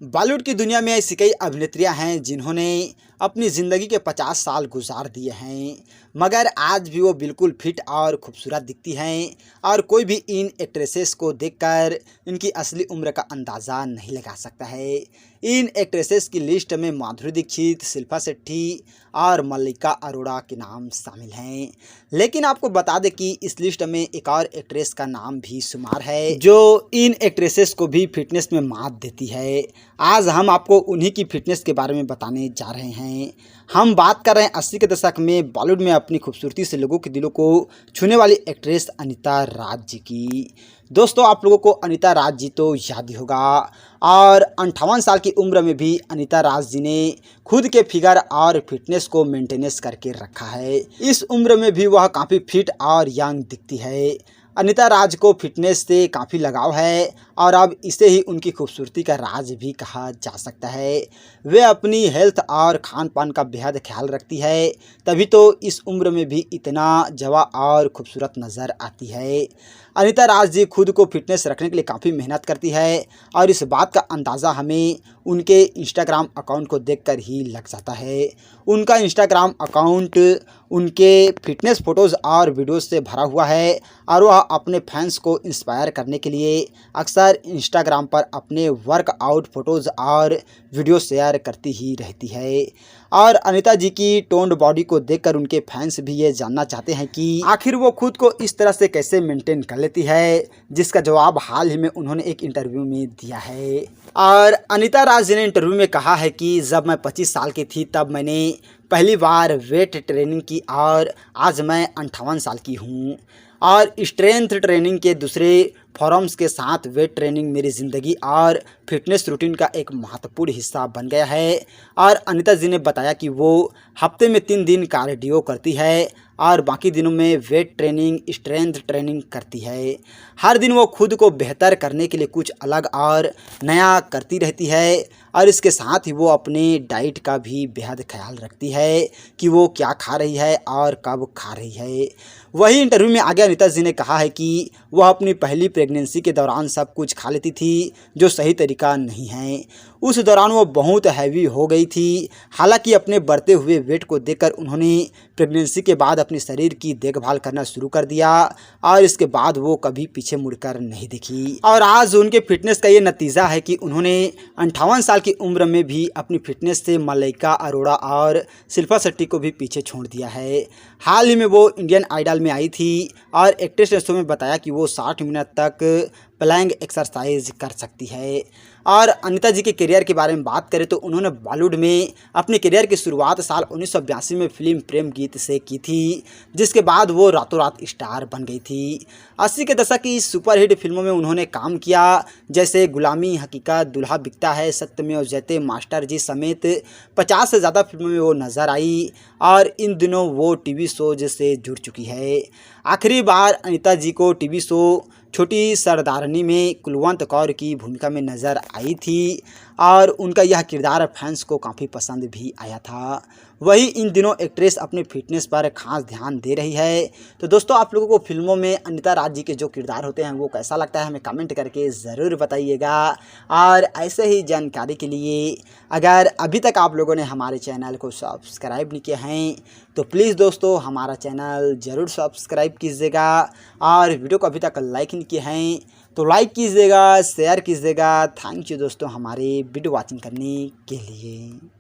बॉलीवुड की दुनिया में ऐसी कई अभिनेत्रियां हैं जिन्होंने अपनी ज़िंदगी के 50 साल गुजार दिए हैं, मगर आज भी वो बिल्कुल फिट और खूबसूरत दिखती हैं। और कोई भी इन एक्ट्रेसेस को देखकर इनकी असली उम्र का अंदाज़ा नहीं लगा सकता है। इन एक्ट्रेसेस की लिस्ट में माधुरी दीक्षित, शिल्पा शेट्टी और मल्लिका अरोड़ा के नाम शामिल हैं। लेकिन आपको बता दें कि इस लिस्ट में एक और एक्ट्रेस का नाम भी शुमार है जो इन एक्ट्रेसेस को भी फिटनेस में मात देती है। आज हम आपको उन्हीं की फिटनेस के बारे में बताने जा रहे हैं। हम बात कर रहे हैं 80 के दशक में बॉलीवुड में अपनी खूबसूरती से लोगों के दिलों को छूने वाली एक्ट्रेस अनीता राज जी की। दोस्तों, आप लोगों को अनीता राज जी तो याद ही होगा और 58 साल की उम्र में भी अनीता राज जी ने खुद के फिगर और फिटनेस को मेंटेनेंस करके रखा है। इस उम्र में भी वह काफ़ी फिट और यंग दिखती है। अनीता राज को फिटनेस से काफ़ी लगाव है और अब इसे ही उनकी खूबसूरती का राज भी कहा जा सकता है। वे अपनी हेल्थ और खान पान का बेहद ख्याल रखती है, तभी तो इस उम्र में भी इतना जवा और खूबसूरत नज़र आती है। अनीता राज जी खुद को फिटनेस रखने के लिए काफ़ी मेहनत करती है और इस बात का अंदाज़ा हमें उनके इंस्टाग्राम अकाउंट को देखकर ही लग जाता है। उनका इंस्टाग्राम अकाउंट उनके फिटनेस फ़ोटोज़ और वीडियोज़ से भरा हुआ है और वह अपने फैंस को इंस्पायर करने के लिए अक्सर इंस्टाग्राम पर अपने वर्कआउट फ़ोटोज़ और वीडियो शेयर करती ही रहती है। और अनीता जी की टोन्ड बॉडी को देखकर उनके फैंस भी ये जानना चाहते हैं कि आखिर वो खुद को इस तरह से कैसे मेंटेन कर लेती है, जिसका जवाब हाल ही में उन्होंने एक इंटरव्यू में दिया है। और अनीता राज जी ने इंटरव्यू में कहा है कि जब मैं 25 साल की थी तब मैंने पहली बार वेट ट्रेनिंग की और आज मैं 58 साल की हूँ और स्ट्रेंथ ट्रेनिंग के दूसरे फॉर्म्स के साथ वेट ट्रेनिंग मेरी ज़िंदगी और फिटनेस रूटीन का एक महत्वपूर्ण हिस्सा बन गया है। और अनीता जी ने बताया कि वो हफ्ते में 3 दिन कार्डियो करती है और बाकी दिनों में वेट ट्रेनिंग, स्ट्रेंथ ट्रेनिंग करती है। हर दिन वो खुद को बेहतर करने के लिए कुछ अलग और नया करती रहती है और इसके साथ ही वो अपने डाइट का भी बेहद ख्याल रखती है कि वो क्या खा रही है और कब खा रही है। वही इंटरव्यू में आगे अनीता जी ने कहा है कि वह अपनी पहली प्रेगनेंसी के दौरान सब कुछ खा लेती थी जो सही तरीका नहीं है। उस दौरान वो बहुत हैवी हो गई थी। हालांकि अपने बढ़ते हुए वेट को देखकर उन्होंने प्रेगनेंसी के बाद अपने शरीर की देखभाल करना शुरू कर दिया और इसके बाद वो कभी पीछे मुड़कर नहीं दिखी। और आज उनके फिटनेस का ये नतीजा है कि उन्होंने 58 साल की उम्र में भी अपनी फिटनेस से मल्लिका अरोड़ा और शिल्पा शेट्टी को भी पीछे छोड़ दिया है। हाल ही में वो इंडियन आइडल में आई थी और एक्ट्रेस ने शो में बताया कि वो 60 मिनट तक प्लैंक एक्सरसाइज कर सकती है। और अनीता जी के करियर के बारे में बात करें तो उन्होंने बॉलीवुड में अपने करियर की शुरुआत साल 1982 में फिल्म प्रेम गीत से की थी, जिसके बाद वो रातों रात स्टार बन गई थी। 80 के दशक की सुपरहिट फिल्मों में उन्होंने काम किया, जैसे गुलामी, हकीकत, दूल्हा बिकता है, सत्यमेव जयते, मास्टर जी समेत 50 से ज़्यादा फिल्मों में वो नज़र आई और इन दिनों वो टीवी शोज से जुड़ चुकी है। आखिरी बार अनीता जी को टीवी शो छोटी सरदारनी में कुलवंत कौर की भूमिका में नज़र आई थी और उनका यह किरदार फैंस को काफ़ी पसंद भी आया था। वही इन दिनों एक्ट्रेस अपने फिटनेस पर खास ध्यान दे रही है। तो दोस्तों, आप लोगों को फिल्मों में अनीता राज जी के जो किरदार होते हैं वो कैसा लगता है, हमें कमेंट करके ज़रूर बताइएगा। और ऐसे ही जानकारी के लिए अगर अभी तक आप लोगों ने हमारे चैनल को सब्सक्राइब नहीं किया हैं तो प्लीज़ दोस्तों हमारा चैनल ज़रूर सब्सक्राइब कीजिएगा और वीडियो को अभी तक लाइक नहीं किए हैं तो लाइक कीजिएगा, शेयर कीजिएगा। थैंक यू दोस्तों हमारे वीडियो वॉचिंग करने के लिए।